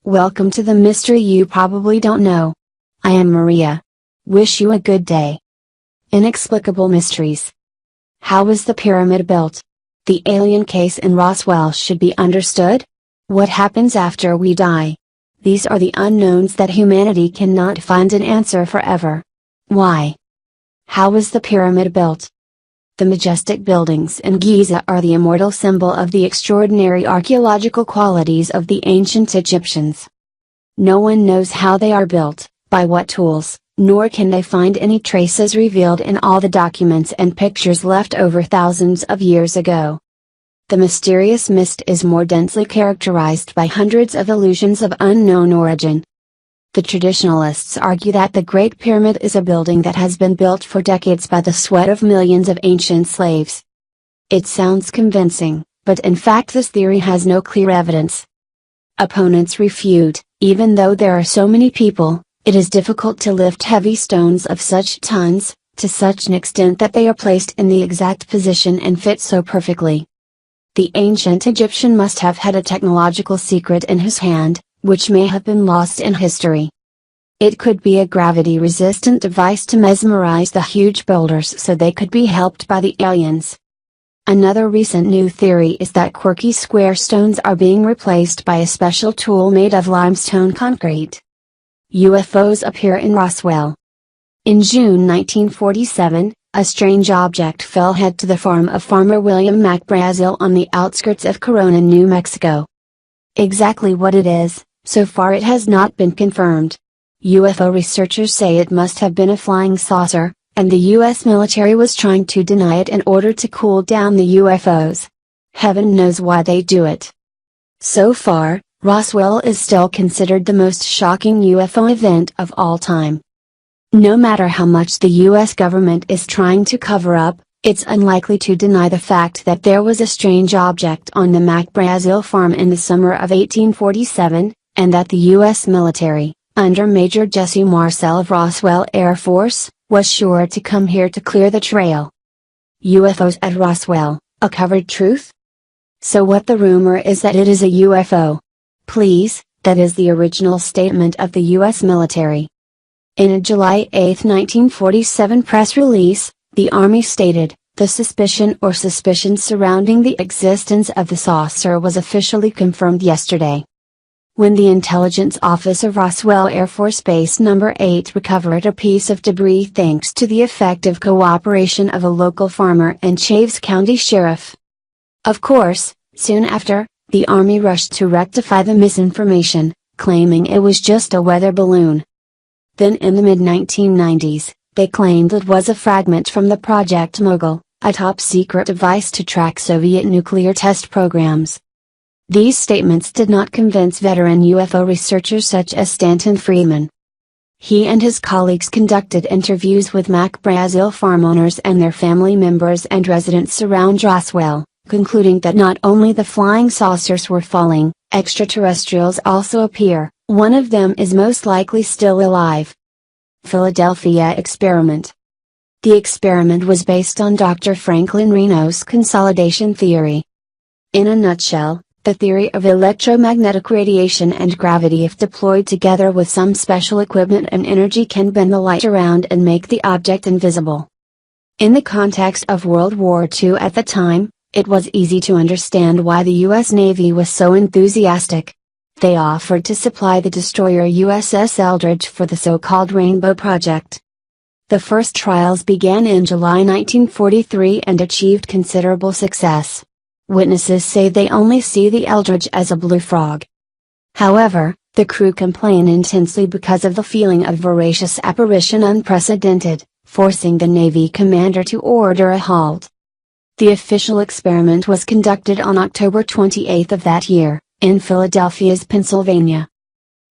Welcome to the mystery you probably don't know. I am Maria. Wish you a good day. Inexplicable mysteries. How was the pyramid built? The alien case in Roswell should be understood? What happens after we die? These are the unknowns that humanity cannot find an answer forever. Why? How was the pyramid built? The majestic buildings in Giza are the immortal symbol of the extraordinary archaeological qualities of the ancient Egyptians. No one knows how they are built, by what tools, nor can they find any traces revealed in all the documents and pictures left over thousands of years ago. The mysterious mist is more densely characterized by hundreds of illusions of unknown origin. The traditionalists argue that the Great Pyramid is a building that has been built for decades by the sweat of millions of ancient slaves. It sounds convincing, but in fact this theory has no clear evidence. Opponents refute, even though there are so many people, it is difficult to lift heavy stones of such tons, to such an extent that they are placed in the exact position and fit so perfectly. The ancient Egyptian must have had a technological secret in his hand, which may have been lost in history. It could be a gravity-resistant device to mesmerize the huge boulders so they could be helped by the aliens. Another recent new theory is that quirky square stones are being replaced by a special tool made of limestone concrete. UFOs appear in Roswell. In June 1947, a strange object fell head to the farm of farmer William McBrazel on the outskirts of Corona, New Mexico. Exactly what it is, so far it has not been confirmed. UFO researchers say it must have been a flying saucer, and the US military was trying to deny it in order to cool down the UFOs. Heaven knows why they do it. So far, Roswell is still considered the most shocking UFO event of all time. No matter how much the US government is trying to cover up, it's unlikely to deny the fact that there was a strange object on the McBrazel farm in the summer of 1847, and that the US military, under Major Jesse Marcel of Roswell Air Force, was sure to come here to clear the trail. UFOs at Roswell, a covered truth? So what the rumor is that it is a UFO. Please, that is the original statement of the US military. In a July 8, 1947 press release, the Army stated, the suspicion surrounding the existence of the saucer was officially confirmed yesterday. When the intelligence office of Roswell Air Force Base No. 8 recovered a piece of debris thanks to the effective cooperation of a local farmer and Chaves County Sheriff. Of course, soon after, the Army rushed to rectify the misinformation, claiming it was just a weather balloon. Then in the mid-1990s, they claimed it was a fragment from the Project Mogul, a top-secret device to track Soviet nuclear test programs. These statements did not convince veteran UFO researchers such as Stanton Friedman. He and his colleagues conducted interviews with McBrazel farm owners and their family members and residents around Roswell, concluding that not only the flying saucers were falling, extraterrestrials also appear. One of them is most likely still alive. Philadelphia experiment. The experiment was based on Dr. Franklin Reno's consolidation theory. In a nutshell, the theory of electromagnetic radiation and gravity, if deployed together with some special equipment and energy, can bend the light around and make the object invisible. In the context of World War II at the time, it was easy to understand why the US Navy was so enthusiastic. They offered to supply the destroyer USS Eldridge for the so-called Rainbow Project. The first trials began in July 1943 and achieved considerable success. Witnesses say they only see the Eldridge as a blue frog. However, the crew complain intensely because of the feeling of voracious apparition unprecedented, forcing the Navy commander to order a halt. The official experiment was conducted on October 28 of that year, in Philadelphia's Pennsylvania.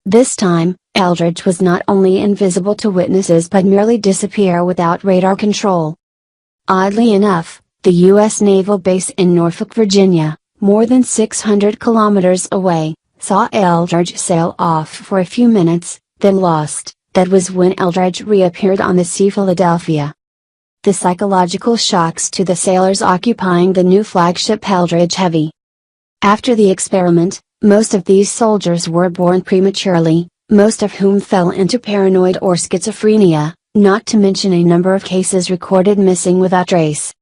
This time, Eldridge was not only invisible to witnesses but merely disappear without radar control. Oddly enough, the U.S. Naval Base in Norfolk, Virginia, more than 600 kilometers away, saw Eldridge sail off for a few minutes, then lost. That was when Eldridge reappeared on the sea Philadelphia. The psychological shocks to the sailors occupying the new flagship Eldridge heavy. After the experiment, Most of these soldiers were born prematurely, most of whom fell into paranoid or schizophrenia, not to mention a number of cases recorded missing without trace.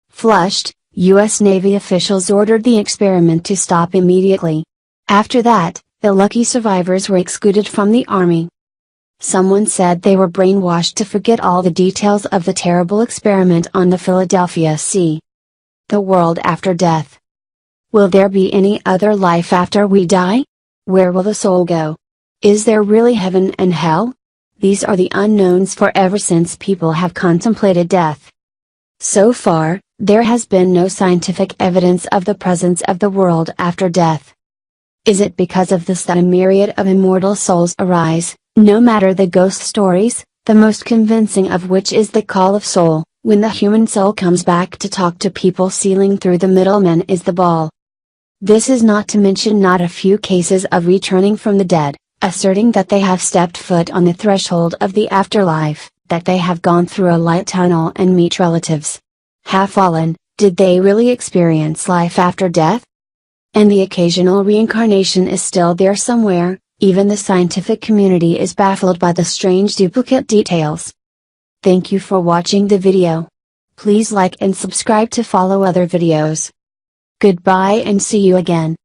Flushed, U.S. Navy officials ordered the experiment to stop immediately. After that, the lucky survivors were excluded from the Army. Someone said they were brainwashed to forget all the details of the terrible experiment on the Philadelphia Sea. The world after death. Will there be any other life after we die? Where will the soul go? Is there really heaven and hell? These are the unknowns forever since people have contemplated death. So far, there has been no scientific evidence of the presence of the world after death. Is it because of this that a myriad of immortal souls arise, no matter the ghost stories, the most convincing of which is the call of soul, when the human soul comes back to talk to people sealing through the middleman is the ball. This is not to mention not a few cases of returning from the dead, asserting that they have stepped foot on the threshold of the afterlife, that they have gone through a light tunnel and meet relatives. Have fallen, did they really experience life after death? And the occasional reincarnation is still there somewhere, even the scientific community is baffled by the strange duplicate details. Thank you for watching the video. Please like and subscribe to follow other videos. Goodbye and see you again.